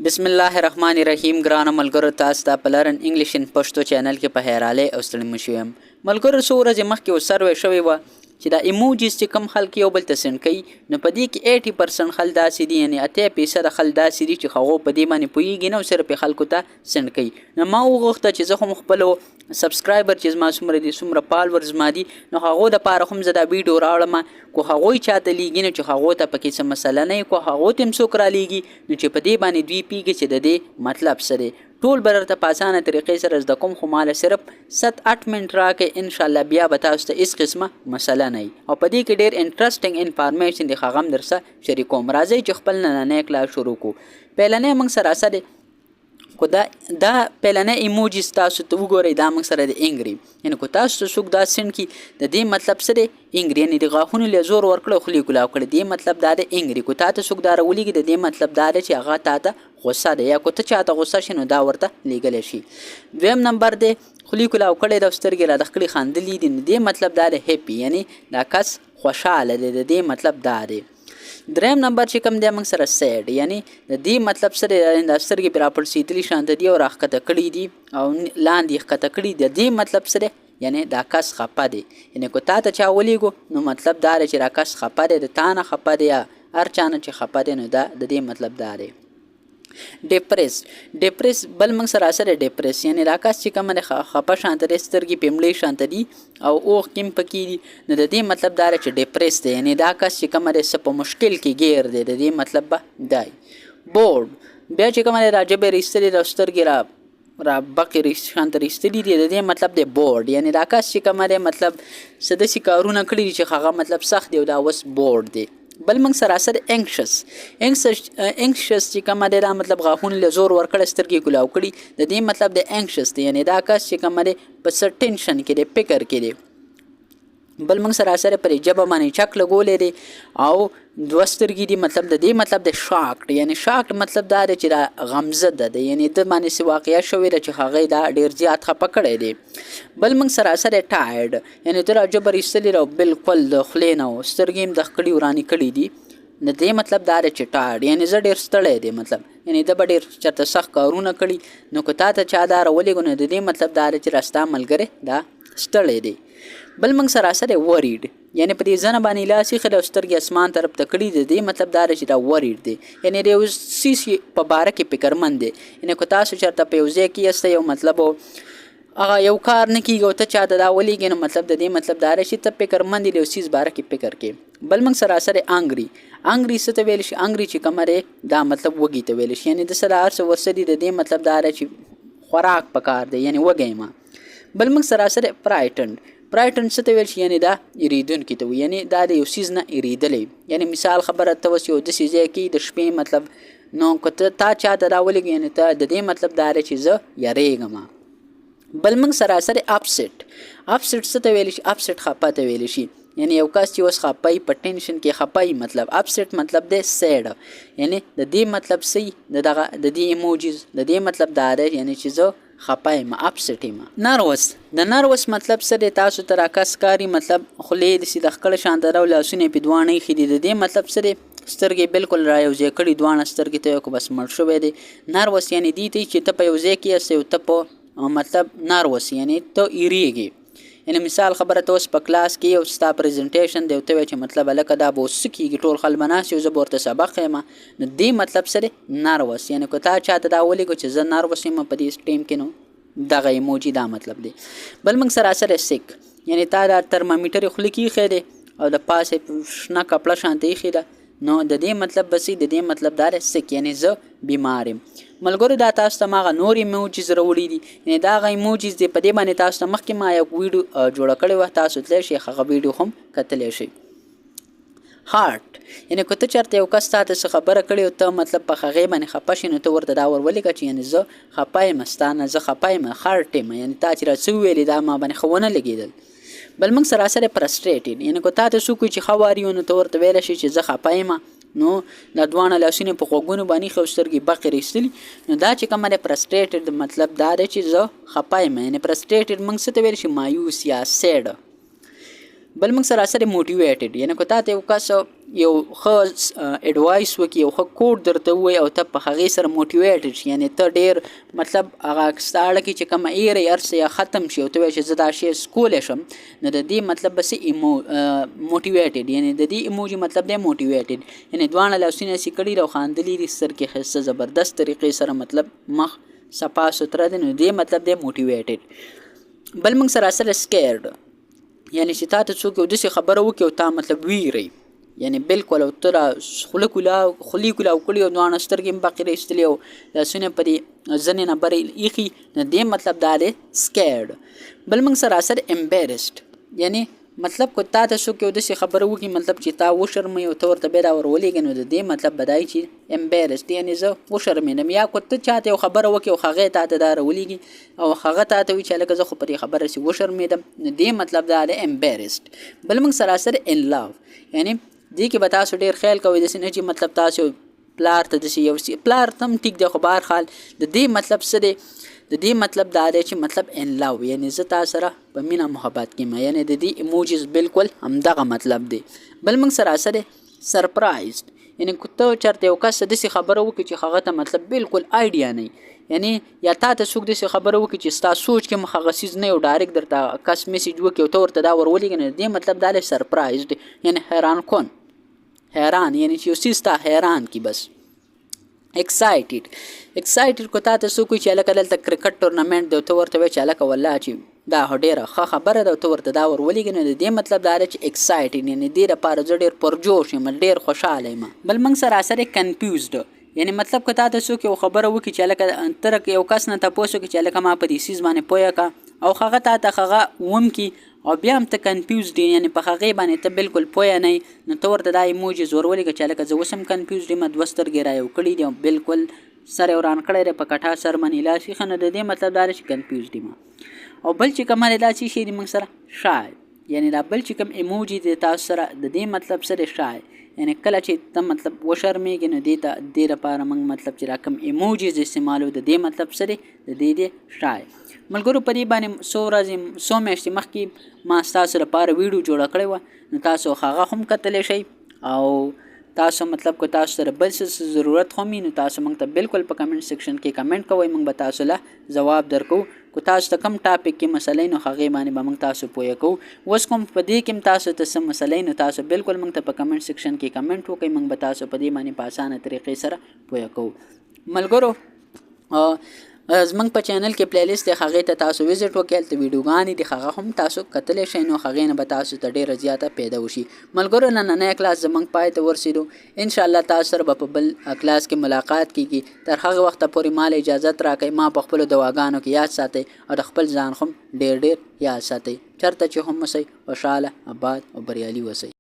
بسم الله الرحمن الرحیم ګرانو ملګرو تاسو ته په لرن انګلیش ان پښتو چینل کې په هراله او ستړي مشوم ملګرو څو ورځې مخکې وسروي شوی و چې دا ایموجیز چې کم خلک یو بل ته سند کوي نو په دې کې 80% خلک داسې دي یعنی 80% خلک داسې دي چې هغه په دې باندې پوهیږي نه او صرف خلکو ته سند کوي نو ما وغوښته چې زه هم خپل سبسکرایبر چې ما څومره دي څومره فالوورز ما دي نو هغه د پاره هم زه دا ویډیو راوړم کو هغه چاته لیږي نو چې هغه ته پکې څه مسله نه کو هغه تم څوک را لیږي نو چې په دې باندې دوی پیږي چې د دې مطلب سره ټول برته په اسانه طریقې سره زده کوم خو مال صرف 7-8 منټ راکې ان شاء الله بیا به تاسو ته هیڅ قسمه مسله نه او په دې کې ډېر انټرېسټینګ انفارمیشن دی خغم درسه شریکوم راځي چې خپل نه کلاس شروع کو پهلنې موږ سره سره کو دا پهلنې ایموجیز تاسو ته وګورئ دا موږ سره د انګری یعنی کو تاسو څوک دا سین کی د دې مطلب سره انګری یعنی د غاښونو له زور ورکړو خلی کولا کړ دې مطلب دا د انګری کو تاسو څوک دا ولېږي د دې مطلب دا چې هغه تاسو غوسه ده یا کو ته چاته غوسه شنو دا ورته لیږل شي دویم نمبر دی خلی کولا کړي د سترګې را د خپل خاندلې دي دې مطلب دا د هپی یعنی دا کس خوشاله دی د دې مطلب دا دی دریم نمبر چې کوم دی موږ سره سیډ یعنی د دې مطلب سره د سترګې پر اپل سیدلی شانت دی او راخته کړي دي او لاندې خته کړي د دې مطلب سره یعنی دا کس خپه دی یعنی کو تا ته چا ولېګو نو مطلب دا چې را کس خپه دی د تانه خپه دی یا هر چانه چې خپه دی نو دا د دې مطلب دا دی ډیپریس بل موږ سره سره ډیپریس یعنی راکاس چې کوم د خپه شانت سترګې پمړې شانت دي او اوخ کم پکې دي نو د دې مطلب دا چې ډیپریس دی یعنی دا کس چې کوم د سپ مشکل کې گیر دی د دې مطلب دی بورډ بیا چې کوم راجب رستلې د سترګې را بقې شانت رستلې دي د دې مطلب دی بورډ یعنی دا کس چې کوم د مطلب سدسي کارونه کړی چې هغه مطلب سخت دی او دا وس بورډ دی بل موږ سراسر انکشس چې کومه ده دا مطلب غاښونه له زور ورکړه سترګې کولاو کړي د دې مطلب د انکشس دی یعنی دا کس چې کومه ده په سر ټینشن کې دی فکر کې دی بل موږ سراسر پر جبه باندې چک لګولې دی او دوه سترګې دي مطلب د دې مطلب د شاکډ یعنی شاکډ مطلب دا دی چې دا غمزه ده یعنی د باندې سی واقعیا شوې ده چې هغه دا ډیر زیات خپه کړی دی بل موږ سراسر ټایرډ یعنی در جبر ایستلی راو بالکل د خلې نه و سترګې د خکړي ورانی کړي دي د دې مطلب دا دی چې ټایرډ یعنی زه ډیر ستړی دی مطلب یعنی د ډیر چرته سخت کارونه کړي نو که تا ته چا دا راولېږو نو د دې مطلب دا دی چې راستا ملګری دا ستړی دی بل موږ سراسر وریډ یعنی په دې ځنه باندې لاسي خله سترګې اسمان طرف ته کړي د دې مطلب دا چې دا وریډ دی یعنی د یو سیسی په باره کې فکرمند دی یعنی کو تاسو چرته په یو ځای کې یاست یو مطلب هغه یو کار نه کیږي او ته چاته دا ولېږي نو مطلب د دې مطلب دا چې ته فکرمند دی یو سیس باره کې فکر کې بل موږ سراسر انګری څه ته ویل شي انګری چې کمره دا مطلب وږي ته ویل شي یعنی د سره ارڅ ورسدي د دې مطلب دا چې خوراک پکار دی یعنی وږی ما بل موږ سراسر پرایټن څه ته ویل شي یعنی دا اریدونکي ته یعنی دا د یو سیز نه اریدلې یعنی مثال خبره ته وس یو د سیز کې د شپې مطلب نو کته تا چاته دا ولګي یعنی ته د دې مطلب دا چې زه یریږم بل موږ سراسر اپسیټ څه ته ویل شي اپسیټ خپه ته ویل شي یعنی یو کس چې اوس خپای په ټینشن کې خپای مطلب اپسیټ مطلب دی سیډ یعنی د دې مطلب سی د دې ایموجیز د دې مطلب دا دی یعنی چې زه خپای ما اپسیټ ما نروس مطلب سره تاسو تر اکاس کاری مطلب خلې د سید خکل شاندار او لاسونه په دوانه خېدي د دې مطلب سره سترګې بالکل را یو ځای کړي دوانه سترګې ته کو بس مړ شوې دي نروس یعنی دی چې ته په یو ځای کې اسې ته په مطلب نروس یعنی ته ایریږي یعنی مثال خبره ته اوس په کلاس کې یو ستا پریزنټیشن دی ته چې مطلب الکه دا به وسکیږي ټول خل بناسي او زه ورته سبق یم نو دې مطلب سره نروس یعنی کو تا چاته دا ولېږو چې زه نروس یم په دې ټیم کې نو دغه ایموجی دا مطلب دی بل موږ سراسر سیک یعنی تا دا ترمامیټر خلی کې خېده او د پاسه شنه کپړه شانتې خېده نو د دې مطلب بسې د دې مطلب دار سیک یعنی زه بیمار یم ملګرو دا تاسو ته ماغه نور ایموجیز راوړي دي یعنی دا غي ایموجیز دی په دې باندې تاسو ته مخکې ما یو ویډیو جوړ کړی و تاسو تل شي هغه ویډیو هم کتلی شي هارت یعنی کوته چرته یو کس تاسو خبره کړی او ته مطلب په هغه باندې خپه شې نو ته ورته دا ورولې چې یعنی زه خپای مستانه زه خپای ما هارت یعنی تا چې راڅو ویلې دا ما باندې خونه لګیدل بل موږ سراسر فرستریټډ یعنی کو تاسو سو چې خواریو نو ته ورته ویل شي چې زه خپای ما نو د دوانه لاسونه په خوګونو باندې خوسترګي بقې رېستلی نو دا چې کومه فرستریټډ مطلب دا دی چې زه خپای ما یعنی فرستریټډ موږ څه ته ویل شي مایوس یا سیډ بل موږ سراسر موټیویټډ یعنی که تا ته یو کس یو ښه اډوایس وکړي یو ښه کوډ درته ووایي او ته په هغې سره موټیویټډ شي یعنی ته ډېر مطلب هغه ستا اړه کې چې کومه ایره یې هر څه یا ختم شي او ته وایې چې زه دا شی کولی شم نو د دې مطلب به موټیویټډ یعنی د دې ایموجي مطلب دی موټیویټډ یعنی دواړه لاسونه یې کړي او خاندلي دي سر کې ښایسته زبردست طریقې سره مطلب مخ صفا سوتره دی نو دې مطلب دی موټیویټډ. بل موږ سراسر سکیرډ یعنی چې تا ته څوک یو داسې خبره وکړي او تا مطلب ویری یعنی بالکل او ته را خولې کولاو کړي او دواړه سترګې هم باقي راایستلې او لاسونه په دې زنې نه برې ایښي نو دې مطلب دا دی سکیرډ. بل موږ سراسر امبیرسډ یعنی مطلب که تا ته څوک یو داسې خبره وکړي مطلب چې تا وشرموي او ته ورته بیا دا ورولېږې نو د دې مطلب به دا چې امبیرسډ یعنی زه وشرمېدم. یا که ته چاته یو خبره وکړي او هغې تا ته دا راولېږي او هغه تا ته وایي چې هلکه زه خو په دې خبره سې وشرمېدم نو دې مطلب دا دی امبیرسډ. بل موږ سراسر ان لاو یعنی دې کې به تاسو ډېر خیال کوئ داسې نه چې مطلب تاسو پلار ته داسې یو پلار ته هم ټیک دی خو بهر حال د دې مطلب څه دی د دې مطلب دا دی چې مطلب ان لاو یعنی زه تا سره په مینه محبت کې ما یعنی د دې ایموجیز بالکل همدغه مطلب دی. بل موږ سراسر سرپرایزډ یعنی که ته چېرته یو کس داسې خبره وکړي چې هغه ته مطلب بالکل آیډیا نه یعنی یا تا ته څوک داسې خبره وکړي چې ستا سوچ کې مخ هغه څیز نه یو ډایرکټ درته کس میسیج وکړي او ته ورته دا ورولېږې نو د دې مطلب دا دی سرپرایزډ یعنی حیران یعنی چې یو څیز ته حیران کی. بس ایکسایټډ کو تا ته څوک وایي چې هلکه دلته کرکټ ټورنامنټ دی او ته ورته وایې چې هلکه والله چې دا ډېره ښه خبره ده او ته ورته دا ورولېږې نو د دې مطلب دا دی چې ایکسایټډ یعنی دې لپاره زه ډېر پرجوش یم ډېر خوشحاله یم. بل موږ سراسر کنفیوزډ یعنی مطلب که تا ته څوک یو خبره وکړي چې هلکه ته یو کس نه تپوس وکړي چې هلکه ما په دې څیز باندې پوهه کړه او هغه تا ته هغه ومکړي او بیا هم ته کنفیوزډ یعنی په هغې باندې ته بالکل پوهه نه یې نو ته ورته دا ایموجیز ورولېږه چې هلکه زه اوس هم کنفیوزډ یم دوه سترګې را یو کړي دي او بالکل سر یې وران کړی دی په کټا سر باندې لاس ایښی نو د دې مطلب دا دی چې کنفیوزډ یم. او بل چې کوم دی دا څه شی دی موږ سره شای یعنی دا بل چې کوم ایموجي دی تاسو سره د دې مطلب څه دی شای یعنی کله چې ته مطلب وشرمېږې نو دې ته دې لپاره موږ مطلب چې را کوم ایموجیز استعمالو د دې مطلب څه دی د دې دی شای. ملګرو په دې باندې څو میاشتې مخکې ما ستاسو لپاره ویډیو جوړه کړې وه نو تاسو هغه هم کتلی شئ او تاسو مطلب که تاسو سره بل څه ضرورت هم وي نو تاسو موږ ته بالکل په کمنټ سیکشن کې کمنټ کوئ موږ به تاسو له جواب درکو. که تاسو ته کوم ټاپک کې مسئلې نو هغې باندې به موږ تاسو پوهه کوو. اوس کوم په دې کې هم تاسو ته څه مسئلې نو تاسو بالکل موږ ته په کمنټ سیکشن کې کمنټ وکړئ موږ به تاسو په دې باندې په اسانه طریقې سره پوهه کوو. ملګرو زموږ په چینل کې پلی لیست دی هغې ته تاسو وزټ وکړئ هلته ویډیوګانې دي هغه هم تاسو کتلی شئ نو هغې نه به تاسو ته ډېره زیاته پیدا وشي. ملګرو نننی کلاس زموږ پای ته ورسېدو انشاءالله تاسو سره به په بل کلاس کې ملاقات کیږي. تر هغه وخته پورې مال اجازت راکئ ما په خپلو دواګانو کې یاد ساتئ او د خپل ځان هم ډېر یاد ساتئ. چېرته چې هم اوسئ خوشحاله آباد او بریالي اوسئ.